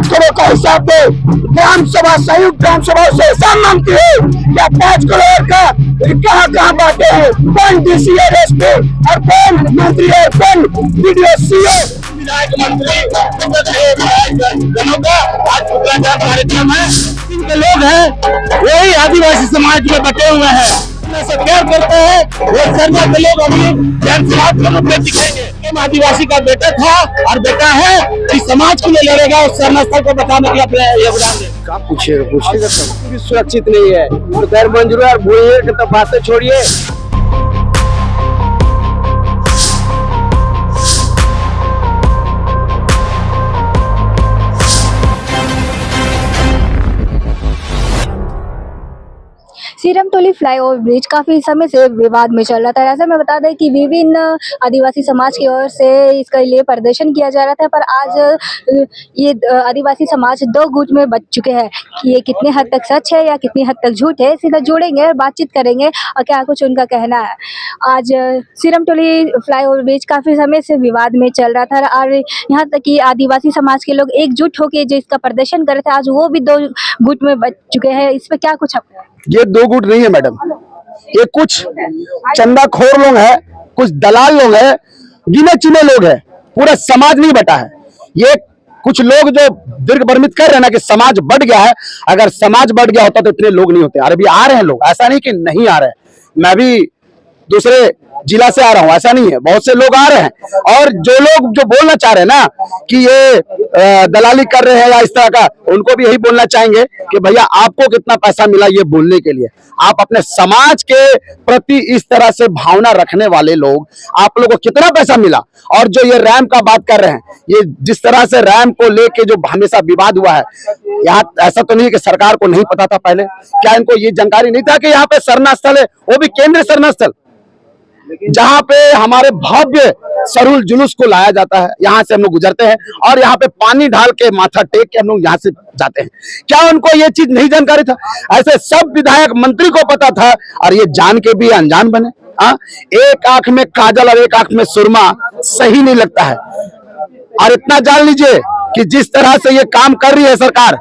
करोड़ का हिसाब दे। ग्राम सभा, संयुक्त ग्राम सभा से हिसाब मांगती है क्या 5 करोड़ का कहाँ कहाँ बांटे हैं? कौन डीसी है, एसपी और कौन मंत्री है, कौन बीडीओ, सीओ, विधायक, मंत्री जनों का आज कार्यक्रम है। इनके लोग हैं वही आदिवासी समाज में बटे हुए हैं, से प्यार करते हैं। वो सरना के लोग अभी जनसमाज के रूप में दिखेंगे। आदिवासी का बेटा था और बेटा है कि समाज के लिए लड़ेगा और सरना स्थल को बचाने के लिए अपने योगदान देगा। क्या पूछिएगा सब भी सुरक्षित नहीं है और गैर मंजूर और भूमि की तो बातें छोड़िए। सिरमतोली फ्लाईओवर ब्रिज काफी समय से विवाद में चल रहा था। ऐसे में बता दें कि विभिन्न आदिवासी समाज की ओर से इसके लिए प्रदर्शन किया जा रहा था, पर आज ये आदिवासी समाज 2 गुट में बच चुके हैं कि ये कितने हद तक सच है या कितनी हद तक झूठ है। सीधा जुड़ेंगे, बातचीत करेंगे और क्या कुछ उनका कहना है। आज सिरमतोली फ्लाईओवर ब्रिज काफी समय से विवाद में चल रहा था और यहाँ तक कि आदिवासी समाज के लोग एकजुट होकर जो इसका प्रदर्शन कर रहे थे, आज वो भी 2 गुट में बच चुके हैं। इस पर क्या कुछ आपका? ये 2 गुट नहीं है मैडम, ये कुछ चंदाखोर लोग हैं, कुछ दलाल लोग हैं, गिने चुने लोग हैं, पूरा समाज नहीं बटा है। ये कुछ लोग जो दीर्घ भ्रमित कर रहे हैं ना कि समाज बढ़ गया है, अगर समाज बढ़ गया होता तो इतने लोग नहीं होते। अरे भी आ रहे हैं लोग, ऐसा नहीं कि नहीं आ रहे हैं। मैं भी दूसरे जिला से आ रहा हूँ, ऐसा नहीं है, बहुत से लोग आ रहे हैं। और जो लोग जो बोलना चाह रहे हैं ना कि ये दलाली कर रहे हैं या इस तरह का, उनको भी यही बोलना चाहेंगे कि भैया आपको कितना पैसा मिला ये बोलने के लिए? आप अपने समाज के प्रति इस तरह से भावना रखने वाले लोग, आप लोगों को कितना पैसा मिला? और जो ये रैम का बात कर रहे हैं, ये जिस तरह से रैम को लेके जो हमेशा विवाद हुआ है, यहाँ ऐसा तो नहीं है कि सरकार को नहीं पता था पहले? क्या इनको ये जानकारी नहीं था कि यहाँ पे सरना स्थल है, वो भी केंद्रीय सरना स्थल, जहाँ पे हमारे भव्य सरूल जुलूस को लाया जाता है? यहाँ से हम लोग गुजरते हैं और यहाँ पे पानी डाल के माथा टेक के हम लोग यहाँ से जाते हैं। क्या उनको ये चीज नहीं जानकारी था? ऐसे सब विधायक मंत्री को पता था और ये जान के भी अनजान बने। एक आंख में काजल और एक आंख में सुरमा सही नहीं लगता है। और इतना जान लीजिए कि जिस तरह से ये काम कर रही है सरकार,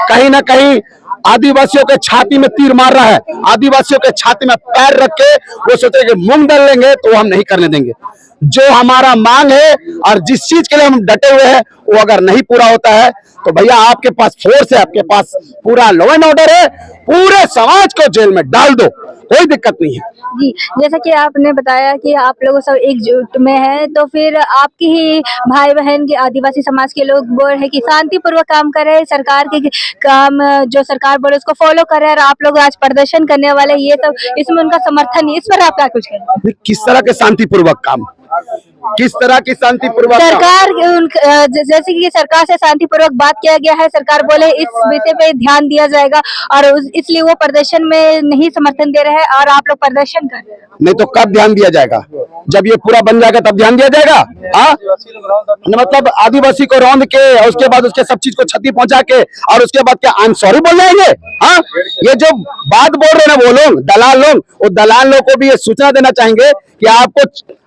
कहीं ना कहीं आदिवासियों के छाती में तीर मार रहा है। आदिवासियों के छाती में पैर रख के वो सोचे कि मूंग दल लेंगे तो हम नहीं करने देंगे। जो हमारा मांग है और जिस चीज के लिए हम डटे हुए हैं, वो अगर नहीं पूरा होता है तो भैया आपके पास फोर्स है, आपके पास पूरा लॉ एंड ऑर्डर है, पूरे समाज को जेल में डाल दो, कोई दिक्कत नहीं है। जी, जैसा कि आपने बताया कि आप लोग सब एकजुट में हैं, तो फिर आपकी ही भाई बहन के आदिवासी समाज के लोग बोल रहे हैं कि शांतिपूर्वक काम कर रहे हैं, सरकार के काम जो सरकार बोले उसको फॉलो कर रहे हैं, और आप लोग आज प्रदर्शन करने वाले, ये सब इसमें उनका समर्थन है। इस पर आप क्या कुछ कहें? किस तरह के शांतिपूर्वक काम? किस तरह की शांतिपूर्वक? सरकार जैसे कि सरकार से शांतिपूर्वक बात किया गया है, सरकार बोले इस विषय पे ध्यान दिया जाएगा और इसलिए वो प्रदर्शन में नहीं समर्थन दे रहे हैं और आप लोग प्रदर्शन कर रहे हैं। नहीं तो कब ध्यान दिया जाएगा? जब ये पूरा बन जाएगा तब ध्यान दिया जाएगा। हाँ, मतलब आदिवासी को रौंद के और उसके बाद उसके सब चीज को क्षति पहुंचा के और उसके बाद क्या आई एम सॉरी बोल जाएंगे? हाँ, ये जो बात बोल रहे हैं ना वो लोग दलाल लोग, वो दलाल लोग को भी ये सूचना देना चाहेंगे कि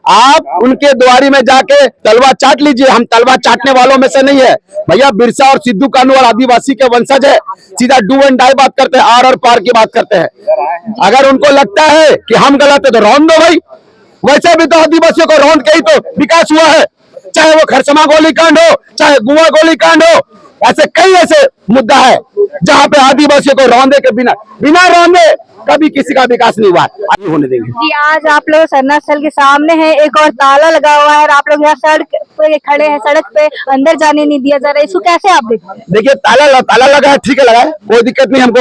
आप उनके द्वारी में जाके तलवा चाट लीजिए। हम तलवा चाटने वालों में से नहीं है भैया। बिरसा और सिद्धू कानू और आदिवासी के वंशज है, सीधा डू एंड डाई बात करते हैं, आर और पार की बात करते हैं। अगर उनको लगता है कि हम गलत है तो रौंद दो भाई। वैसे भी तो आदिवासियों को रौंद के ही तो विकास हुआ है, चाहे वो खरसमा गोलीकांड हो, चाहे गुआ गोलीकांड हो। ऐसे कई ऐसे मुद्दा है जहाँ पे आदिवासियों को रौंदे के बिना रौंदे कभी किसी का विकास नहीं हुआ है। होने देंगे जी, आज आप लोग सरना स्थल के सामने हैं, एक और ताला लगा हुआ है और आप लोग यहाँ सड़क पे खड़े हैं, सड़क पे अंदर जाने नहीं दिया जा रहा है, इसको कैसे आप देखते हैं? देखिए ताला लगा है, ठीक है, लगा है, कोई दिक्कत नहीं हमको।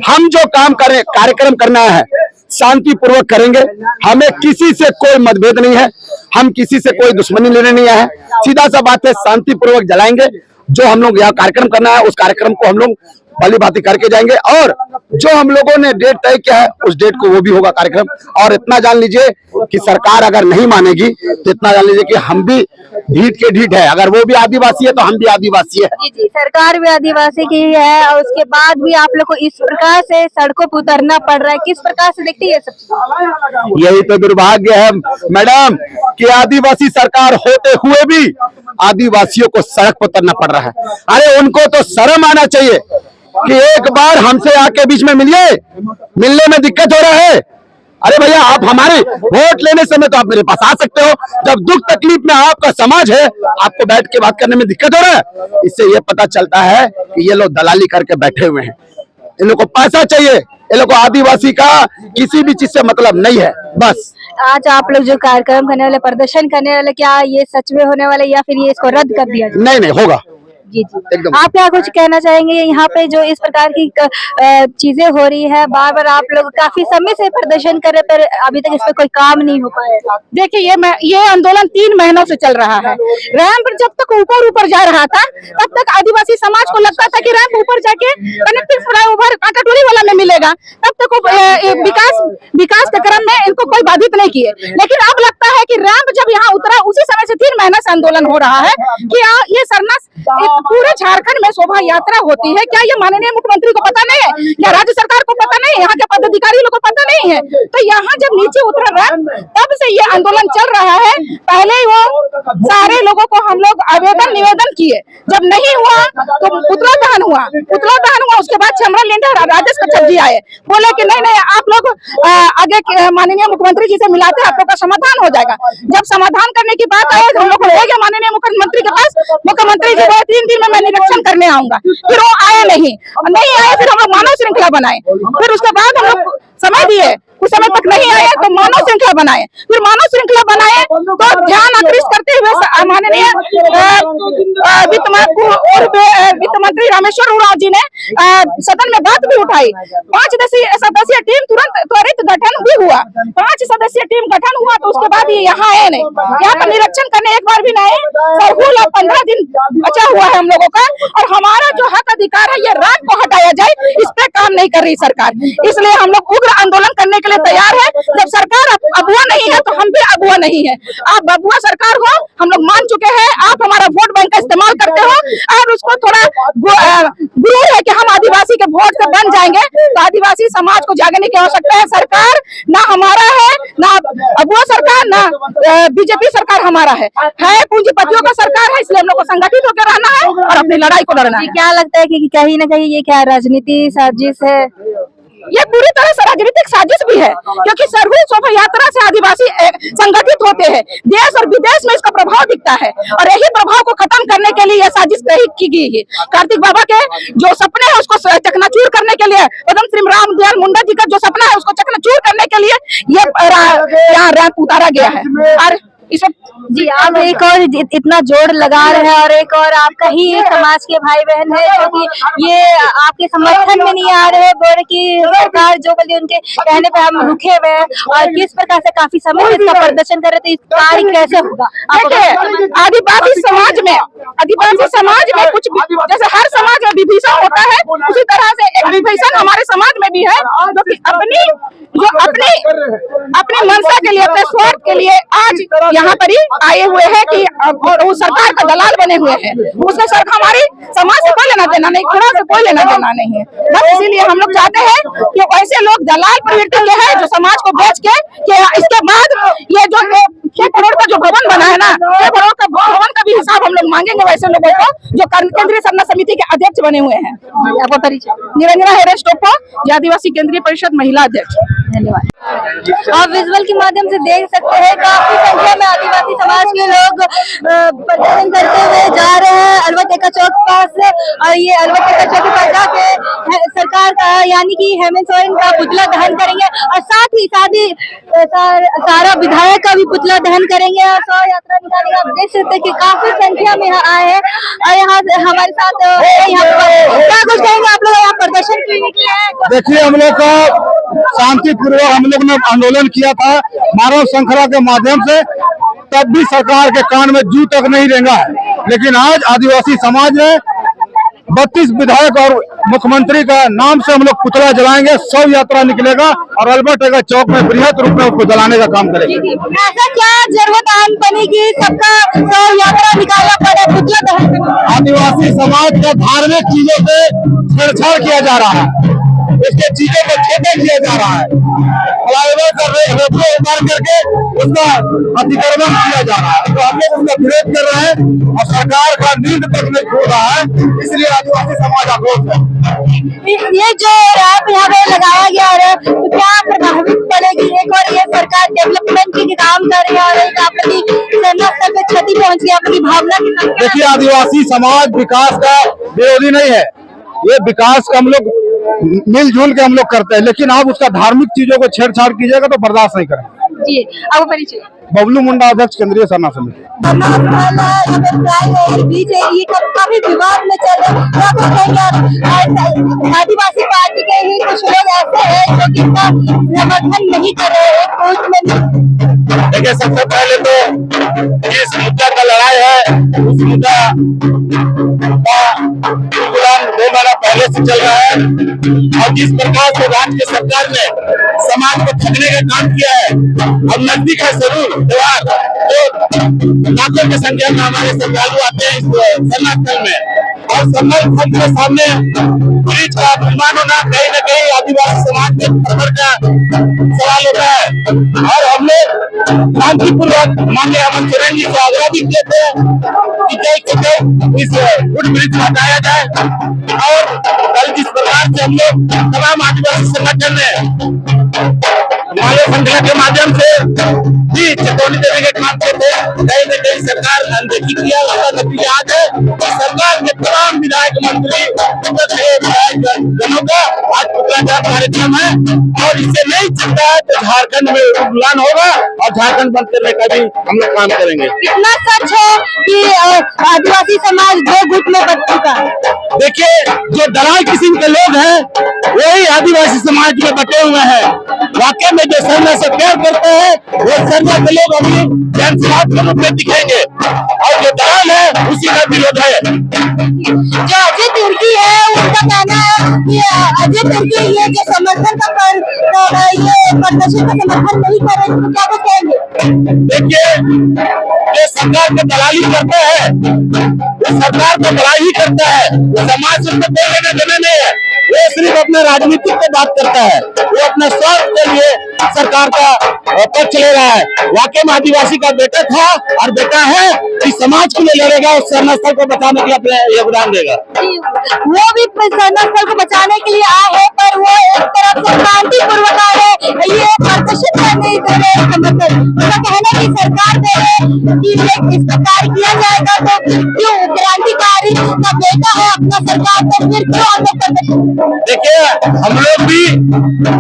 हम जो काम करें, कार्यक्रम करना है शांतिपूर्वक करेंगे। हमें किसी से कोई मतभेद नहीं है, हम किसी से कोई दुश्मनी लेने नहीं आए हैं। सीधा सा बात है, शांतिपूर्वक जलाएंगे। जो हम लोग यहाँ कार्यक्रम करना है उस कार्यक्रम को हम लोग भली भांति करके जाएंगे। और जो हम लोगों ने डेट तय किया है उस डेट को वो भी होगा कार्यक्रम। और इतना जान लीजिए कि सरकार अगर नहीं मानेगी तो इतना जान लीजिए कि हम भी ढीठ के ढीठ है। अगर वो भी आदिवासी है तो हम भी आदिवासी है। जी जी, सरकार भी आदिवासी की ही है और उसके बाद भी आप लोग को इस प्रकार से सड़कों पर उतरना पड़ रहा है, किस प्रकार से देखते हैं ये सब? यही तो दुर्भाग्य है मैडम कि आदिवासी सरकार होते हुए भी आदिवासियों को सड़क पर उतरना पड़ रहा है। अरे उनको तो शर्म आना चाहिए कि एक बार हमसे आके बीच में मिलिए, मिलने में दिक्कत हो रहा है। अरे भैया आप हमारे वोट लेने समय तो आप मेरे पास आ सकते हो, जब दुख तकलीफ में आपका समाज है आपको बैठ के बात करने में दिक्कत हो रहा है। इससे ये पता चलता है कि ये लोग दलाली करके बैठे हुए हैं। इन लोग को पैसा चाहिए, इन लोग को आदिवासी का किसी भी चीज से मतलब नहीं है। बस आज आप लोग जो कार्यक्रम करने वाले, प्रदर्शन करने वाले, क्या ये सच में होने वाले या फिर ये इसको रद्द कर दिया जाए? नहीं होगा। जी जी, एकदम। आप क्या कुछ कहना चाहेंगे? यहाँ पे जो इस प्रकार की चीजें हो रही है, बार बार आप लोग काफी समय से प्रदर्शन कर रहे पर अभी तक इस पे कोई काम नहीं हो पाया। देखिए ये आंदोलन 3 महीनों से चल रहा है। रैंप जब तक ऊपर जा रहा था तब तक आदिवासी समाज को लगता था कि रैंप ऊपर जाके कनेक्टिंग फ्लाईओवर कांटाटोली वाला में मिलेगा, तब तक विकास के क्रम में इनको कोई बाधित नहीं किए। लेकिन अब लगता है कि रैंप जब यहाँ उतरा उसी समय से 3 महीने से आंदोलन हो रहा है कि ये सरना पूरे झारखंड में शोभा यात्रा होती है। क्या ये माननीय मुख्यमंत्री को पता नहीं है? क्या राज्य सरकार को पता नहीं है? यहाँ के पदाधिकारी लोगों को पता नहीं है? तो यहाँ जब नीचे उतरा रैंप तब से ये आंदोलन चल रहा है। पहले वो सारे लोगों को हम लोग निवेदन किए, जब नहीं हुआ तो पुतला दहन हुआ। उसके बाद चमरा लेंडे और राजेश कच्छप जी आए, बोले कि नहीं आप लोग आगे माननीय मुख्यमंत्री जी से मिलाते हैं, आप लोग का समाधान हो जाएगा। जब समाधान करने की बात आए हम लोग ले गए माननीय मुख्यमंत्री के पास। मुख्यमंत्री जी 3 दिन में मैं निरीक्षण करने आऊंगा, फिर वो आए नहीं आए। फिर हम लोग मानव श्रृंखला बनाए, फिर उसके बाद हम लोग समय दिए, उस समय तक नहीं आए तो मानव श्रृंखला बनाए। फिर मानव श्रृंखला बनाए तो ध्यान आकृष्ट करते हुए माननीय वित्त मंत्री रामेश्वर उरांव जी ने सदन में बात भी उठाई। 5 सदस्यीय टीम तुरंत त्वरित गठन भी हुआ। 5 सदस्यीय टीम गठन हुआ तो उसके बाद ये यहाँ आए नहीं, यहाँ पर निरीक्षण करने एक बार भी नहीं। सरहुल 15 दिन बचा हुआ है हम लोगों का, और हमारा जो हक अधिकार है ये रात को हटाया जाए, इस पे काम नहीं कर रही सरकार। इसलिए हम लोग उग्र आंदोलन करने के लिए तैयार है। जब सरकार अबुआ नहीं है तो हम भी अबुआ नहीं है। आप अबुआ सरकार हो, हम लोग मान चुके हैं। आप हमारा वोट बैंक का इस्तेमाल करते हो और उसको थोड़ा गुरूर है कि हम आदिवासी के वोट से बन जाएंगे, तो आदिवासी समाज को जागने की आवश्यकता है। सरकार ना हमारा है, ना अबुआ सरकार, ना बीजेपी सरकार हमारा है पूंजीपतियों का सरकार है। इसलिए हम लोग को संगठित होकर रहना है और अपनी लड़ाई को लड़ना है। क्या लगता है कि कहीं ना कहीं ये क्या राजनीति साजिश है? ये पूरी तरह से राजनीतिक साजिश भी है, क्योंकि सरहुल शोभा यात्रा से आदिवासी संगठित होते हैं। देश और विदेश में इसका प्रभाव दिखता है और यही प्रभाव को खत्म करने के लिए यह साजिश की गई है। कार्तिक बाबा के जो सपने हैं उसको चकनाचूर करने के लिए, पद्म श्री रामदयाल मुंडा जी का जो सपना है उसको चकनाचूर करने के लिए ये यहाँ रैंप उतारा गया है। और इसे जी, आप एक और इतना जोर लगा रहे हैं और एक और आपका ही समाज के भाई बहन है जो कि ये आपके समर्थन में नहीं आ रहे, बोल की सरकार जो बोली उनके कहने पे हम रुके हुए हैं और किस प्रकार से काफी समय से इसका प्रदर्शन कर रहे थे। इस कार्य कैसे होगा? आदिवासी समाज में कुछ जैसे हर समाज में विभीषण होता है, उसी तरह से एक विभीषण हमारे समाज में भी है, जो कि अपनी मंशा के लिए, अपने स्वार्थ के लिए आज यहाँ पर ही आए हुए हैं कि वो सरकार का दलाल बने हुए हैं। उससे सर हमारी समाज से कोई लेना देना नहीं, खुदा से कोई लेना देना नहीं है। बस इसीलिए हम लोग चाहते हैं कि ऐसे लोग दलाल प्रवृत्ति के हैं जो समाज को बेच के कि इसके बाद ये जो 6 करोड़ का जो भवन बना है ना, 6 करोड़ का भवन का भी हिसाब हम लोग मांगेंगे वैसे लोगों को जो केंद्रीय सरना समिति के अध्यक्ष बने हुए हैं। आपका परिचय? निरंजना हेरेश टोप्पो, आदिवासी केंद्रीय परिषद महिला अध्यक्ष। धन्यवाद। आप विजुअल के माध्यम से देख सकते हैं काफी संख्या में आदिवासी समाज के लोग प्रदर्शन करते हुए जा रहे हैं अलवा टेका चौक पास। और ये अलवा टेका चौक के पास जाके सरकार का यानी कि हेमंत सोरेन का पुतला दहन करेंगे और साथ ही सारा विधायक का भी पुतला दहन करेंगे और शोभा यात्रा निकालेंगे। आप देख सकते हैं कि काफी संख्या में यहाँ आए हैं और यहाँ हमारे साथ क्या कुछ कहेंगे आप लोग? यहाँ प्रदर्शन के लिए देखिए, हम लोग का शांतिपूर्वक हम लोग ने आंदोलन किया था मानव श्रृंखला के माध्यम से, तब भी सरकार के कान में जू तक नहीं रेंगा है। लेकिन आज आदिवासी समाज ने 32 विधायक और मुख्यमंत्री का नाम से हम लोग पुतला जलाएंगे। 100 यात्रा निकलेगा और अल्बर्ट नगर चौक में बृहद रूप में उसको जलाने का काम करेंगे। ऐसा क्या जरूरत आन बनी कि सबका 100 यात्रा निकालना पड़े पुतला दहन? आदिवासी समाज का धार्मिक चीजों से छेड़छाड़ किया जा रहा है, उसके चीजों को छेड़ा किया जा रहा है, फ्लाईओवर का रोको उतार करके उसका अतिक्रमण किया जा रहा है। तो हम लोग उसका विरोध कर रहे हैं और सरकार का नींद तक नहीं खोल रहा है, इसलिए आदिवासी समाज आक्रोश है। ये जो रैप यहाँ पे लगाया गया है तो क्या प्रभावित पड़ेगी? एक और ये सरकार डेवलपमेंट के काम कर रही है और एक आपकी सेना स्तर पे क्षति पहुंची आपकी भावना के साथ। देखिए, आदिवासी समाज विकास का विरोधी नहीं है, ये विकास का हम लोग मिलजुल के हम लोग करते हैं, लेकिन आप उसका धार्मिक चीजों को छेड़छाड़ कीजिएगा तो बर्दाश्त नहीं करेंगे। जी, आपको परिचय? बबलू मुंडा, अध्यक्ष केंद्रीय सरना समिति। ये काफी विवाद में चल रहा है। आदिवासी पार्टी के ही कुछ लोग ऐसे हैं जो कि इसका समर्थन नहीं कर रहे हैं। देखिए, सबसे पहले तो इस मुद्दा का लड़ाई है, उस मुद्दा का 2 महीना पहले से चल रहा है और जिस प्रकार से राज्य सरकार ने समाज को ठगने का काम किया है। अब नजदीक है जरूर त्योहार, तो लाखों की संख्या में हमारे श्रद्धालु आते हैं इस सरना स्थल में, और सरना स्थल के सामने ब्रिज का निर्माण होना कहीं न कहीं आदिवासी समाज के खबर का सवाल होता है। और हमने शांतिपूर्वक माननीय हेमंत सोरेन जी से आग्रह भी किए थे कि जल्द से जल्द इस फुट ब्रिज को हटाया जाए। और कल जिस प्रकार से हम लोग तमाम आदिवासी संगठन ने मानव श्रृंखला के माध्यम से भी चेतावनी देने के काम किए थे, कहीं न कहीं सरकार ने अनदेखी किया। उसका नतीजा आज है कि सरकार के तमाम विधायक मंत्री जनों का आज पुतला दहन कार्यक्रम है और इससे नहीं चलता है तो झारखंड में उद्यान होगा और झारखंड बंद करने का भी हम लोग काम करेंगे। कितना सच है कि आदिवासी समाज 2 गुट में बट चुका है? देखिए, जो दलाल किस्म के लोग हैं वही आदिवासी समाज में बटे हुए हैं। वाकई में जो सरना से प्यार करते हैं वो सरना के लोग अभी जनसमाज के रूप में दिखेंगे और जो दलाल है उसी का विरोध है। जो अजय तिर्की है उनका कहना है कि अजय तिर्की ये जो समर्थन का ये प्रदर्शन का समर्थन नहीं कर रहे, तो क्या कुछ कहेंगे? देखिए, जो सरकार के दलाली करते हैं वो सरकार को दलाली करता है, समाज से उसको कोई लेना देना नहीं है। वो सिर्फ अपने राजनीतिक पे बात करता है, वो अपने स्वार्थ के लिए सरकार का पक्ष ले रहा है। वाकई में आदिवासी का बेटा था और बेटा है कि समाज के लिए लड़ेगा और सरना स्थल को बचाने के लिए अपने योगदान देगा। वो भी सरना स्थल को बचाने के लिए आए हैं, पर वो एक तरफ से शांतिपूर्वक आ रहे, ये प्रदर्शन नहीं दे रहे समर्थन। उनका कहना है कि सरकार दे रहे कि इस प्रकार किया जाएगा तो क्यों क्रांतिकारी का बेटा है अपना सरकार, तो फिर क्यों हम लोग प्रदर्शन? देखिए, हम लोग भी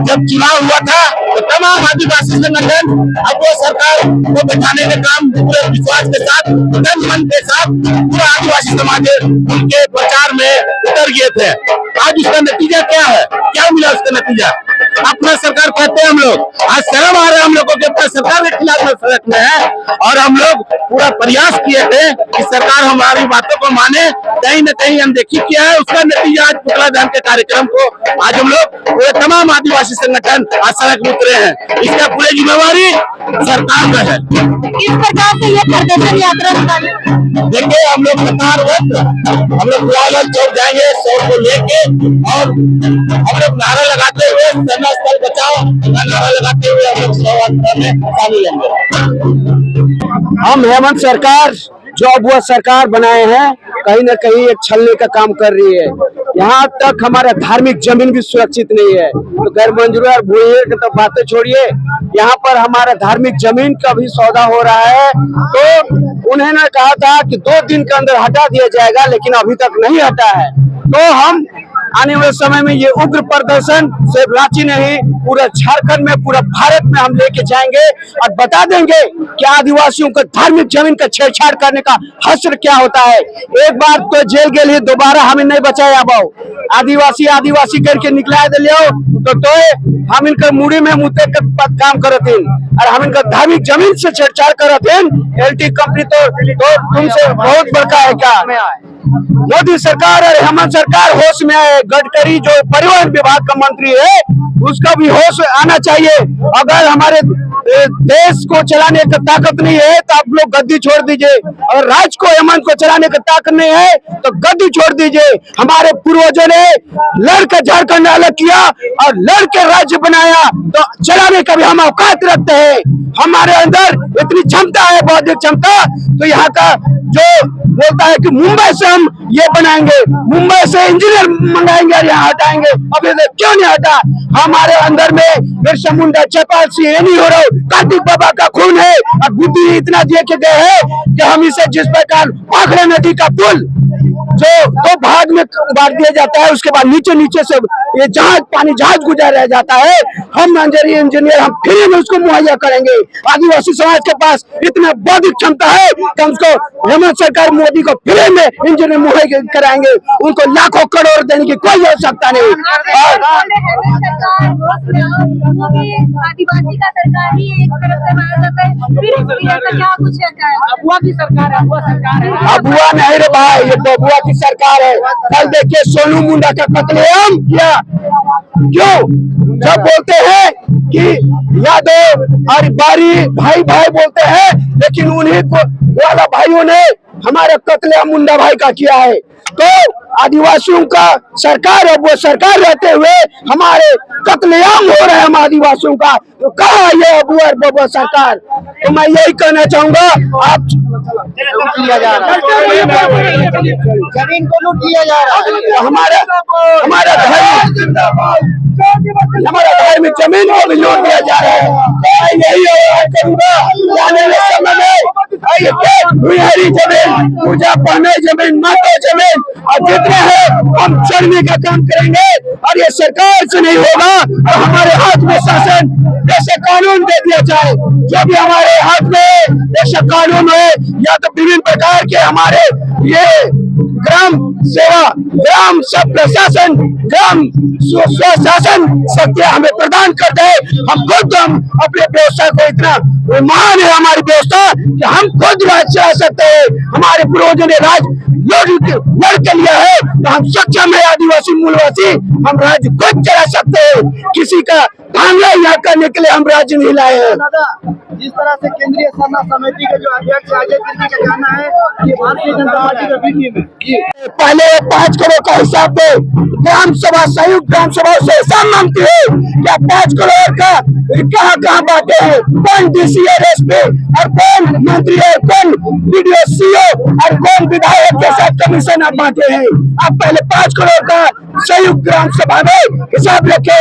जब चुनाव हुआ था तो तमाम आदिवासी संगठन अब वो सरकार को बचाने का काम पूरे विश्वास के साथ, तन मन के साथ पूरा आदिवासी समाज उनके प्रचार में उतर गए थे। आज उसका नतीजा क्या है, क्या मिला उसका नतीजा? अपना सरकार कहते हैं हम लोग, आज शर्म आ रहा है हम लोगों के अपना सरकार के खिलाफ में सड़क में है। और हम लोग पूरा प्रयास किए थे कि सरकार हमारी बातों को माने, कहीं न कहीं अनदेखी किया है। उसका नतीजा आज पुतला दहन के कार्यक्रम को आज हम लोग पूरे तमाम आदिवासी संगठन आज सड़क में उतरे हैं। इसका पूरी जिम्मेवारी सरकार का है। किस प्रकार से ये प्रदर्शन यात्रा निकाली? देखिए, हम लोग कतार हम लोग लाल चौक जाएंगे 100 को लेके और हम लोग नारा लगाते हुए सरना स्थल बचाओ नारा लगाते हुए हम लोग 100 यात्रा में शामिल होंगे। हम हेमंत सरकार जो अब वह सरकार बनाए हैं कहीं न कहीं एक छलने का काम कर रही है। यहाँ तक हमारा धार्मिक जमीन भी सुरक्षित नहीं है, तो गैर मंजूर और भूमि की तो बातें छोड़िए, यहाँ पर हमारा धार्मिक जमीन का भी सौदा हो रहा है। तो उन्होंने कहा था कि 2 दिन के अंदर हटा दिया जाएगा, लेकिन अभी तक नहीं हटा है। तो हम आने वाले समय में ये उग्र प्रदर्शन सिर्फ रांची नहीं पूरा झारखंड में, पूरा भारत में हम लेके जाएंगे और बता देंगे कि आदिवासियों को धार्मिक जमीन का छेड़छाड़ करने का हश्र क्या होता है। एक बार तो जेल के लिए दोबारा हमें नहीं बचाया बाबू, आदिवासी आदिवासी करके निकला तो हम इनका मुड़ी में मुद्दे काम करते और हम इनका धार्मिक जमीन से छेड़छाड़ करते। एलटी कंपनी तो तुमसे बहुत बड़का है क्या? मोदी सरकार और हेमंत सरकार होश में आए। गडकरी जो परिवहन विभाग का मंत्री है उसका भी होश आना चाहिए। अगर हमारे देश को चलाने का ताकत नहीं है तो आप लोग गद्दी छोड़ दीजिए। अगर राज्य को हेमंत को चलाने का ताकत नहीं है तो गद्दी छोड़ दीजिए। हमारे पूर्वजों ने लड़कर झारखंड अलग किया और लड़के राज्य बनाया, तो चलाने का भी हम औकात रखते हैं। हमारे अंदर इतनी क्षमता है, बौद्धिक क्षमता। तो यहाँ का जो बोलता है कि मुंबई से हम ये बनाएंगे, मुंबई से इंजीनियर मंगाएंगे और यहाँ हटाएंगे, अभी तक क्यों नहीं हटा? हमारे अंदर में बिरसा मुंडा, चपाल सिंह, ये नहीं हो रहा, कार्तिक बाबा का खून है और बुद्धि इतना दे के गए हैं कि हम इसे जिस प्रकार भाखड़ा नदी का पुल जो दो भाग में बांट दिया जाता है, उसके बाद नीचे नीचे से ये जहाज पानी जहाज गुजर रह जाता है, हम इंजीनियर हम फ्री में उसको मुहैया करेंगे। आदिवासी समाज के पास इतना बौद्धिक क्षमता है कि हम उसको हेमंत सरकार मोदी को फ्री में इंजीनियर मुहैया कराएंगे। उनको लाखों करोड़ देने की कोई आवश्यकता नहीं। आदिवासी का सरकार ही एक तरफ से माना जाता है, फिर ऐसा क्या कुछ है? अबुआ की सरकार है, अबुआ सरकार है। अबुआ नहीं रे भाई, ये बबुआ की सरकार है। कल देखिए सोनू मुंडा का कत्लेआम किया। क्यों? जब बोलते हैं कि यादव और बारी भाई भाई बोलते हैं, लेकिन उन्हीं को वाला भाइयों ने हमारे कत्लेआम मुंडा भाई का किया है। तो आदिवासियों का सरकार है, वो सरकार रहते हुए हमारे कत्लेआम हो रहे हैं हम आदिवासियों का। तो कहा ये अबुआ और बबुआ सरकार? तो मैं यही कहना चाहूंगा, आप किया जा रहा है, जमीन को लूट लिया जा रहा है। हमारा घर में जमीन को भी लूट दिया जा रहा है। मैं यही करूंगा आने वाले समय में भुयारी जमीन, पूजा पाने जमीन, माता जमीन और जितने हैं हम चढ़ने का काम करेंगे। और ये सरकार से नहीं होगा तो हमारे हाथ में शासन जैसे कानून दे दिया जाए। जो भी हमारे हाथ में जैसे कानून है, या तो विभिन्न प्रकार के हमारे ये ग्राम सेवा, ग्राम सब प्रशासन, ग्राम स्वशासन शक्तियां हमें प्रदान कर दे। हम खुद हम अपने व्यवस्था को इतना महान है हमारी व्यवस्था कि हम खुद राज चला सकते हैं। हमारे पूर्वजों ने राज लड़ के लिया है, तो हम सक्षम है आदिवासी मूलवासी, हम राज्य खुद चला सकते हैं। किसी का भांगा यहाँ करने के लिए हम राज्य नहीं लाए हैं। जिस तरह से केंद्रीय सरना समिति के जो अध्यक्ष अजय तिर्की का कहना है कि भारतीय जनता पार्टी का बीजेपी में पहले 5 करोड़ का हिसाब दे, ग्राम सभा संयुक्त ग्राम सभा से हिसाब मांगती है। क्या 5 करोड़ का कहाँ कहाँ बांटे हैं? कौन डीसी और एसपी और कौन मंत्री है, कौन बीडीओ सीओ और कौन विधायक के साथ कमिश्नर बांटे हैं? आप पहले 5 करोड़ का संयुक्त ग्राम सभा में हिसाब रखे।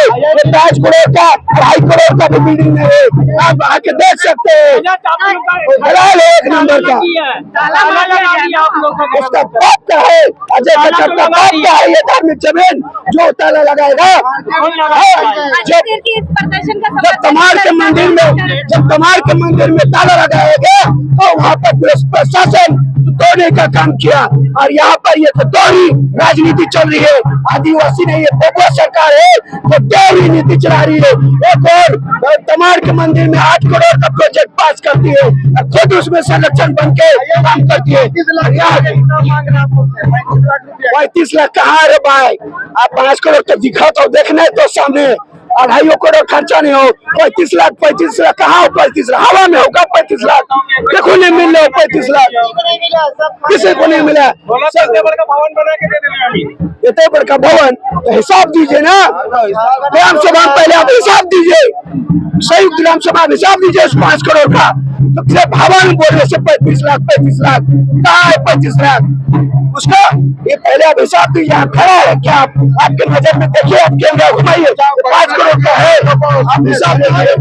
5 करोड़ का 2.5 करोड़ का भी बिल्डिंग नहीं है, आप आके देख सकते हैं। दलाल है एक नंबर का, उसका बाप का है, अजय कचर का बाप का है ये धार्मिक जमीन जो ताला लगाएगा। जब तमार के मंदिर में ताला लगाएगा तो वहाँ पर पुलिस प्रशासन तोड़ने का काम किया। और यहाँ पर ये दोहरी राजनीति चल रही है। आदिवासी नहीं, ये बबुआ सरकार है जो दोहरी नीति चला रही है। एक और तमार के मंदिर में 8 करोड़ का प्रोजेक्ट पास करती है, खुद उसमें संरक्षण बन के काम करती है। 35 लाख कहाँ रे भाई? आप 5 करोड़ तो दिखा तो देखना है तो सामने 2.5 करोड़ खर्चा नहीं हो। 35 लाख कहाँ हो? 35 लाख हवा में होगा। 35 लाख देखो नहीं मिल रहे। 35 लाख किसी को नहीं मिला। भवन बना के दे देंगे। इतने बड़का भवन तो हिसाब दीजिए ना। ग्राम सभा पहले आप हिसाब दीजिए, संयुक्त ग्राम सभा हिसाब दीजिए उस 5 करोड़ का। तो सिर्फ भवन बोलने से 35 लाख कहाँ है? 35 लाख उसका ये पहले आप हिसाब दीजिए। यहाँ खड़ा है क्या? आपके नजर में देखिए, आप कैमरा घुमाइए, 5 करोड़ का है, आप हिसाब दीजिए।